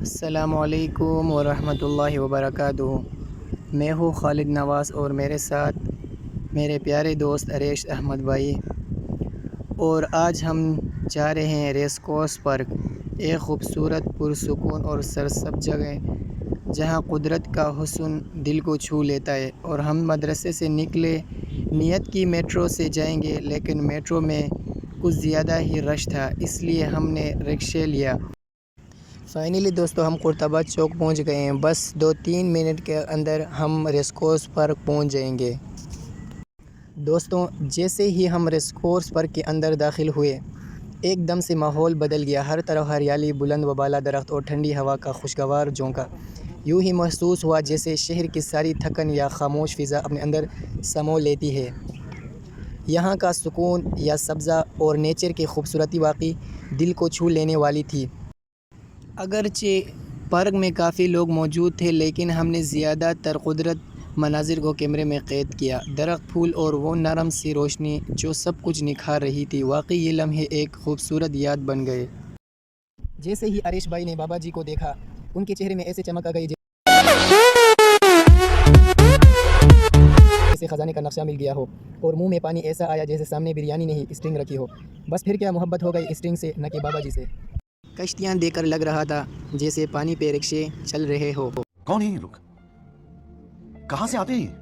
अस्सलामुअलैकुम वरहमतुल्लाहि वबरकातुहू। मैं हूँ खालिद नवाज़ और मेरे साथ मेरे प्यारे दोस्त अरेश अहमद भाई। और आज हम जा रहे हैं रेस कोर्स पर, एक ख़ूबसूरत पुरसुकून और सरसब्ज़ जगह जहाँ कुदरत का हुस्न दिल को छू लेता है। और हम मदरसे से निकले, नियत की मेट्रो से जाएंगे, लेकिन मेट्रो में कुछ ज़्यादा ही रश था, इसलिए हमने रिक्शे लिया। फ़ाइनली दोस्तों हम कुर्तबा चौक पहुंच गए हैं। बस 2-3 मिनट के अंदर हम रेस कोर्स पर पहुंच जाएंगे। दोस्तों जैसे ही हम रेस कोर्स पर के अंदर दाखिल हुए, एकदम से माहौल बदल गया। हर तरफ हरियाली, बुलंद व बाला दरख्त और ठंडी हवा का खुशगवार झोंका। यूँ ही महसूस हुआ जैसे शहर की सारी थकन या खामोश फ़िज़ा अपने अंदर समो लेती है। यहाँ का सुकून या सब्ज़ा और नेचर की खूबसूरती वाकई दिल को छू लेने वाली थी। अगरचे पार्क में काफ़ी लोग मौजूद थे, लेकिन हमने ज़्यादातर कुदरत मनाजिर को कैमरे में क़ैद किया। दरख्त, फूल और वो नरम सी रोशनी जो सब कुछ निखार रही थी, वाकई ये लम्हे एक खूबसूरत याद बन गए। जैसे ही अरेश भाई ने बाबा जी को देखा, उनके चेहरे में ऐसे चमक आ गई जैसे ख़जाने का नक्शा मिल गया हो, और मुंह में पानी ऐसा आया जैसे सामने बिरयानी नहीं स्ट्रिंग रखी हो। बस फिर क्या मोहब्बत हो गई स्ट्रिंग से, न कि बाबा जी से। कश्तियाँ देखकर लग रहा था जैसे पानी पे रिक्शे चल रहे हो। कौन है ये लोग? कहाँ से आते हैं?